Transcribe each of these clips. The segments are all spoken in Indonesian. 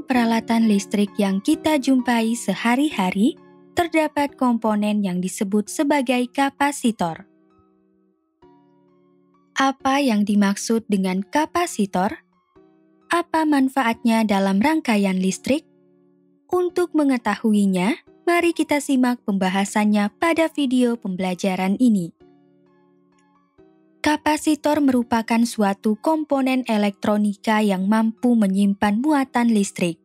Dalam peralatan listrik yang kita jumpai sehari-hari, terdapat komponen yang disebut sebagai kapasitor. Apa yang dimaksud dengan kapasitor? Apa manfaatnya dalam rangkaian listrik? Untuk mengetahuinya, mari kita simak pembahasannya pada video pembelajaran ini. Kapasitor merupakan suatu komponen elektronika yang mampu menyimpan muatan listrik.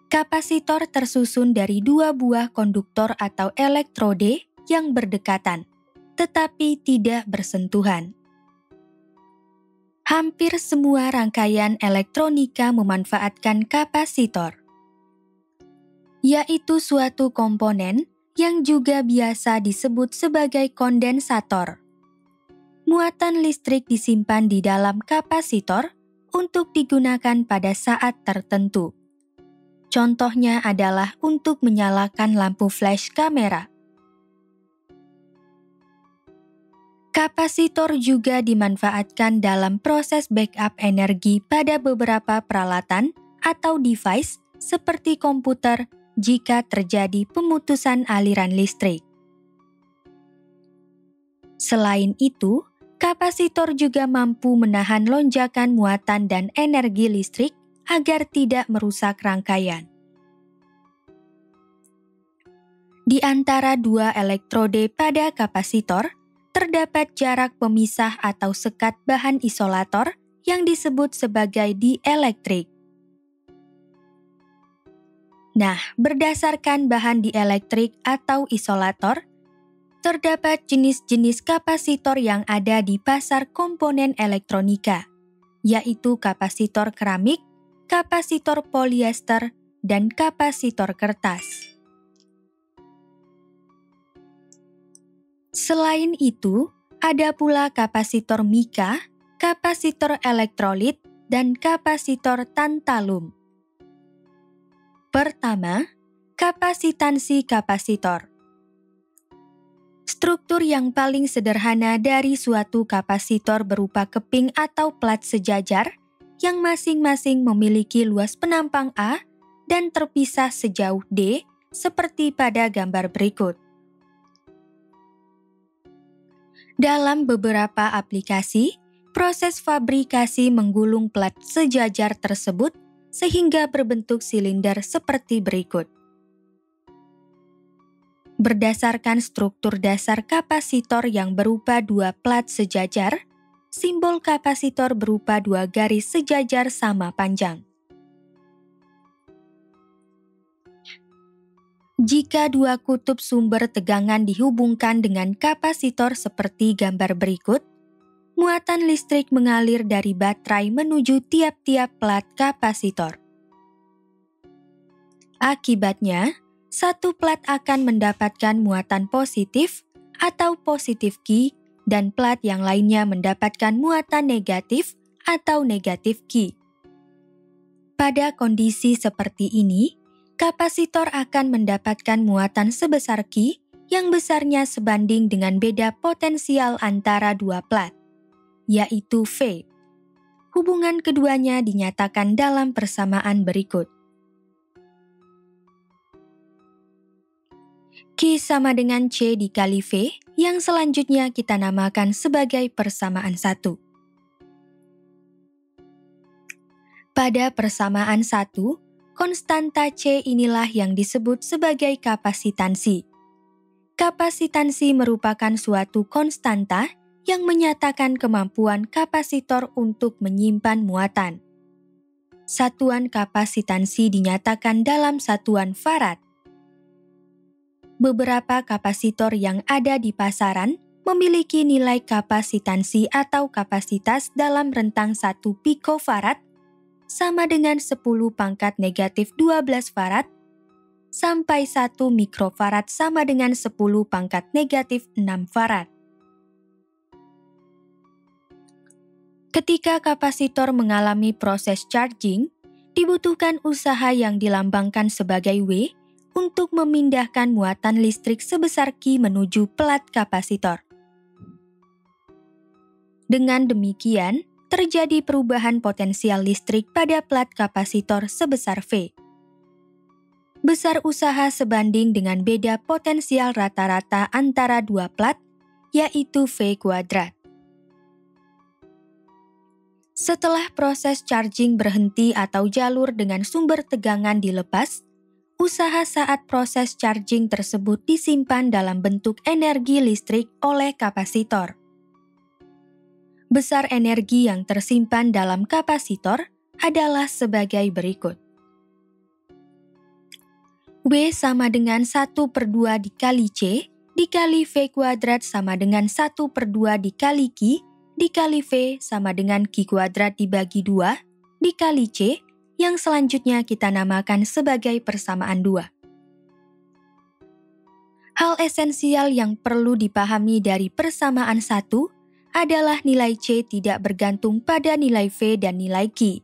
Kapasitor tersusun dari dua buah konduktor atau elektrode yang berdekatan, tetapi tidak bersentuhan. Hampir semua rangkaian elektronika memanfaatkan kapasitor, yaitu suatu komponen yang juga biasa disebut sebagai kondensator. Muatan listrik disimpan di dalam kapasitor untuk digunakan pada saat tertentu. Contohnya adalah untuk menyalakan lampu flash kamera. Kapasitor juga dimanfaatkan dalam proses backup energi pada beberapa peralatan atau device seperti komputer jika terjadi pemutusan aliran listrik. Selain itu, kapasitor juga mampu menahan lonjakan muatan dan energi listrik agar tidak merusak rangkaian. Di antara dua elektrode pada kapasitor, terdapat jarak pemisah atau sekat bahan isolator yang disebut sebagai dielektrik. Nah, berdasarkan bahan dielektrik atau isolator, terdapat jenis-jenis kapasitor yang ada di pasar komponen elektronika, yaitu kapasitor keramik, kapasitor polyester, dan kapasitor kertas. Selain itu, ada pula kapasitor mika, kapasitor elektrolit, dan kapasitor tantalum. Pertama, kapasitansi kapasitor. Struktur yang paling sederhana dari suatu kapasitor berupa keping atau plat sejajar yang masing-masing memiliki luas penampang A dan terpisah sejauh D seperti pada gambar berikut. Dalam beberapa aplikasi, proses fabrikasi menggulung plat sejajar tersebut sehingga berbentuk silinder seperti berikut. Berdasarkan struktur dasar kapasitor yang berupa dua plat sejajar, simbol kapasitor berupa dua garis sejajar sama panjang. Jika dua kutub sumber tegangan dihubungkan dengan kapasitor seperti gambar berikut, muatan listrik mengalir dari baterai menuju tiap-tiap plat kapasitor. Akibatnya, satu plat akan mendapatkan muatan positif atau positif Q dan plat yang lainnya mendapatkan muatan negatif atau negatif Q. Pada kondisi seperti ini, kapasitor akan mendapatkan muatan sebesar Q yang besarnya sebanding dengan beda potensial antara dua plat, yaitu V. Hubungan keduanya dinyatakan dalam persamaan berikut. Q sama dengan C dikali V, yang selanjutnya kita namakan sebagai persamaan 1. Pada persamaan 1, konstanta C inilah yang disebut sebagai kapasitansi. Kapasitansi merupakan suatu konstanta yang menyatakan kemampuan kapasitor untuk menyimpan muatan. Satuan kapasitansi dinyatakan dalam satuan farad. Beberapa kapasitor yang ada di pasaran memiliki nilai kapasitansi atau kapasitas dalam rentang 1 pikofarad sama dengan 10 pangkat negatif 12 farad sampai 1 mikrofarad sama dengan 10 pangkat negatif 6 farad. Ketika kapasitor mengalami proses charging, dibutuhkan usaha yang dilambangkan sebagai W untuk memindahkan muatan listrik sebesar Q menuju plat kapasitor. Dengan demikian, terjadi perubahan potensial listrik pada plat kapasitor sebesar V. Besar usaha sebanding dengan beda potensial rata-rata antara dua plat, yaitu V kuadrat. Setelah proses charging berhenti atau jalur dengan sumber tegangan dilepas, usaha saat proses charging tersebut disimpan dalam bentuk energi listrik oleh kapasitor. Besar energi yang tersimpan dalam kapasitor adalah sebagai berikut. W sama dengan 1/2 dikali C dikali V kuadrat sama dengan 1/2 dikali Q dikali V sama dengan Q kuadrat dibagi 2 dikali C yang selanjutnya kita namakan sebagai persamaan 2. Hal esensial yang perlu dipahami dari persamaan 1 adalah nilai C tidak bergantung pada nilai V dan nilai Q.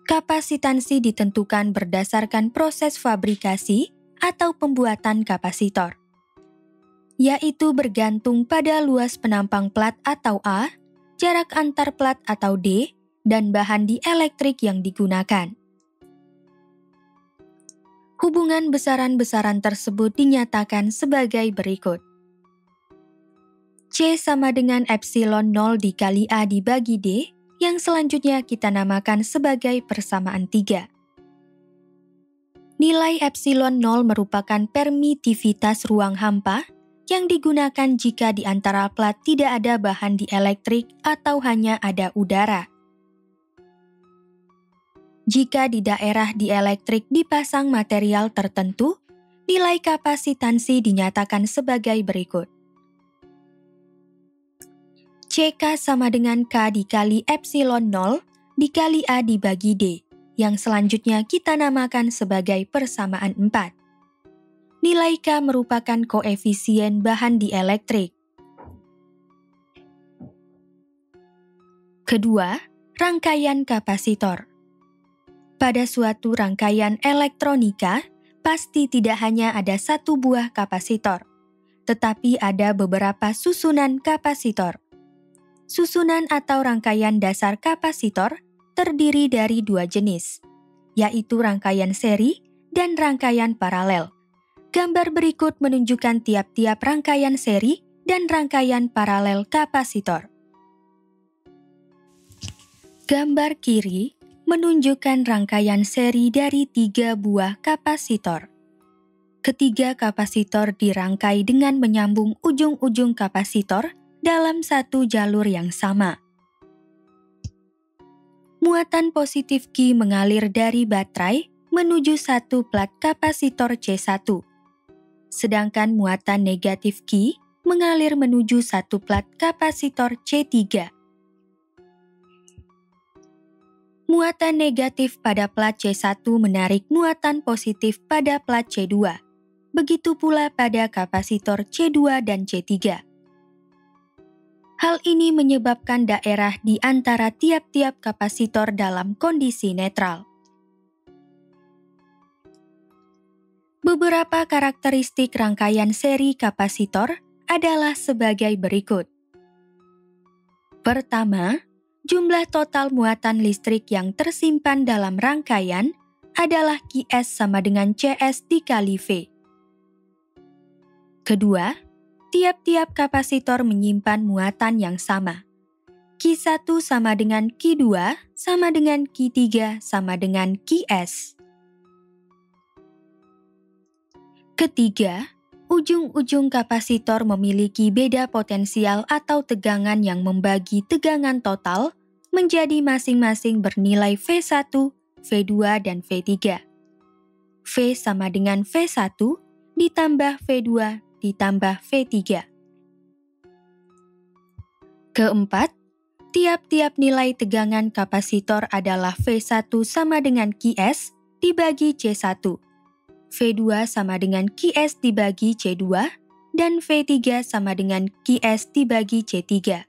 Kapasitansi ditentukan berdasarkan proses fabrikasi atau pembuatan kapasitor, yaitu bergantung pada luas penampang plat atau A, jarak antar plat atau D, dan bahan dielektrik yang digunakan. Hubungan besaran-besaran tersebut dinyatakan sebagai berikut. C sama dengan epsilon 0 dikali A dibagi D, yang selanjutnya kita namakan sebagai persamaan 3. Nilai epsilon 0 merupakan permitivitas ruang hampa yang digunakan jika di antara plat tidak ada bahan dielektrik atau hanya ada udara. Jika di daerah dielektrik dipasang material tertentu, nilai kapasitansi dinyatakan sebagai berikut. CK sama dengan K dikali epsilon 0 dikali A dibagi D, yang selanjutnya kita namakan sebagai persamaan 4. Nilai K merupakan koefisien bahan dielektrik. Kedua, rangkaian kapasitor. Pada suatu rangkaian elektronika, pasti tidak hanya ada satu buah kapasitor, tetapi ada beberapa susunan kapasitor. Susunan atau rangkaian dasar kapasitor terdiri dari dua jenis, yaitu rangkaian seri dan rangkaian paralel. Gambar berikut menunjukkan tiap-tiap rangkaian seri dan rangkaian paralel kapasitor. Gambar kiri menunjukkan rangkaian seri dari 3 buah kapasitor. Ketiga kapasitor dirangkai dengan menyambung ujung-ujung kapasitor dalam satu jalur yang sama. Muatan positif Q mengalir dari baterai menuju satu plat kapasitor C1, sedangkan muatan negatif Q mengalir menuju satu plat kapasitor C3. Muatan negatif pada plat C1 menarik muatan positif pada plat C2, begitu pula pada kapasitor C2 dan C3. Hal ini menyebabkan daerah di antara tiap-tiap kapasitor dalam kondisi netral. Beberapa karakteristik rangkaian seri kapasitor adalah sebagai berikut. Pertama, jumlah total muatan listrik yang tersimpan dalam rangkaian adalah Qs sama dengan Cs dikali V. Kedua, tiap-tiap kapasitor menyimpan muatan yang sama. Q1 sama dengan Q2 sama dengan Q3 sama dengan Qs. Ketiga, ujung-ujung kapasitor memiliki beda potensial atau tegangan yang membagi tegangan total menjadi masing-masing bernilai V1, V2, dan V3. V sama dengan V1 ditambah V2 ditambah V3. Keempat, tiap-tiap nilai tegangan kapasitor adalah V1 sama dengan Qs dibagi C1, V2 sama dengan Qs dibagi C2, dan V3 sama dengan Qs dibagi C3.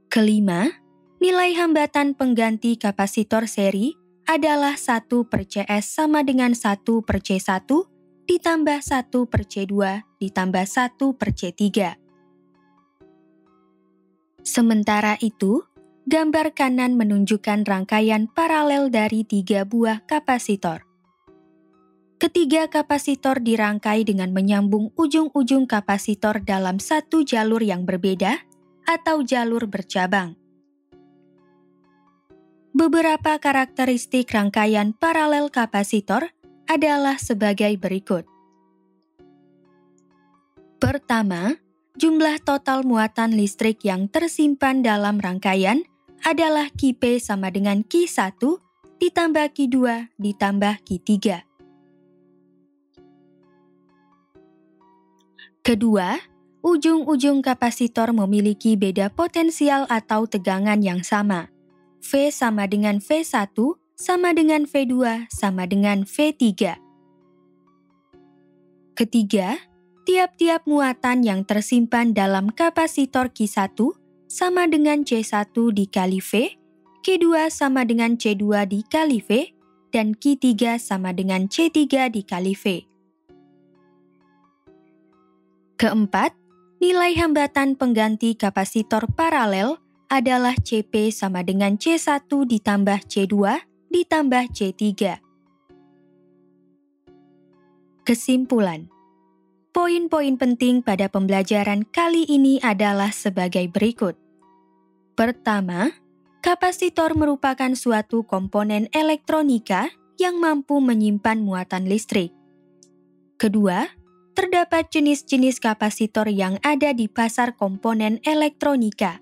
Kelima, nilai hambatan pengganti kapasitor seri adalah 1/Cs sama dengan 1/C1 ditambah 1/C2 ditambah 1/C3. Sementara itu, gambar kanan menunjukkan rangkaian paralel dari 3 buah kapasitor. Ketiga kapasitor dirangkai dengan menyambung ujung-ujung kapasitor dalam satu jalur yang berbeda atau jalur bercabang. Beberapa karakteristik rangkaian paralel kapasitor adalah sebagai berikut. Pertama, jumlah total muatan listrik yang tersimpan dalam rangkaian adalah Qp sama dengan Q1 ditambah Q2 ditambah Q3. Kedua, ujung-ujung kapasitor memiliki beda potensial atau tegangan yang sama. V sama dengan V1 sama dengan V2 sama dengan V3. Ketiga, tiap-tiap muatan yang tersimpan dalam kapasitor Q1 sama dengan C1 dikali V, Q2 sama dengan C2 dikali V, dan Q3 sama dengan C3 dikali V. Keempat, nilai hambatan pengganti kapasitor paralel adalah Cp sama dengan C1 ditambah C2 ditambah C3. Kesimpulan. Poin-poin penting pada pembelajaran kali ini adalah sebagai berikut. Pertama, kapasitor merupakan suatu komponen elektronika yang mampu menyimpan muatan listrik. Kedua, terdapat jenis-jenis kapasitor yang ada di pasar komponen elektronika,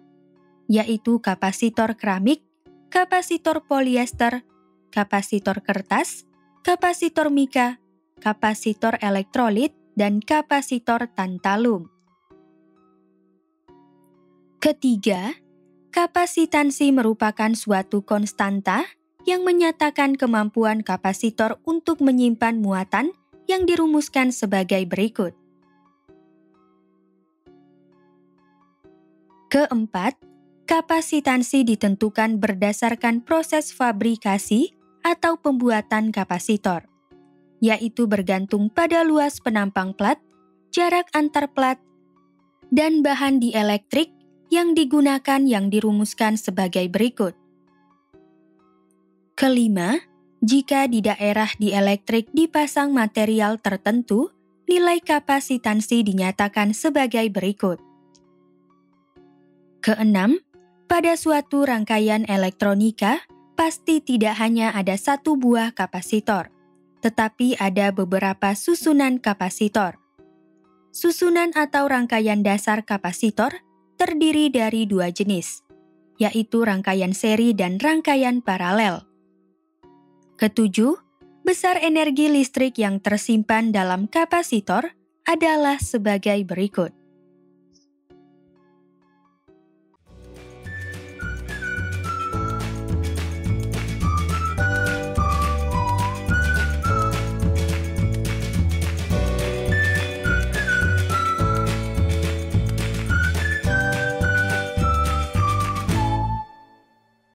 yaitu kapasitor keramik, kapasitor polyester, kapasitor kertas, kapasitor mika, kapasitor elektrolit, dan kapasitor tantalum. Ketiga, kapasitansi merupakan suatu konstanta yang menyatakan kemampuan kapasitor untuk menyimpan muatan yang dirumuskan sebagai berikut. Keempat, kapasitansi ditentukan berdasarkan proses fabrikasi atau pembuatan kapasitor, yaitu bergantung pada luas penampang plat, jarak antar plat, dan bahan dielektrik yang digunakan yang dirumuskan sebagai berikut. Kelima, jika di daerah dielektrik dipasang material tertentu, nilai kapasitansi dinyatakan sebagai berikut. Keenam, pada suatu rangkaian elektronika, pasti tidak hanya ada satu buah kapasitor, tetapi ada beberapa susunan kapasitor. Susunan atau rangkaian dasar kapasitor terdiri dari dua jenis, yaitu rangkaian seri dan rangkaian paralel. Ketujuh, besar energi listrik yang tersimpan dalam kapasitor adalah sebagai berikut.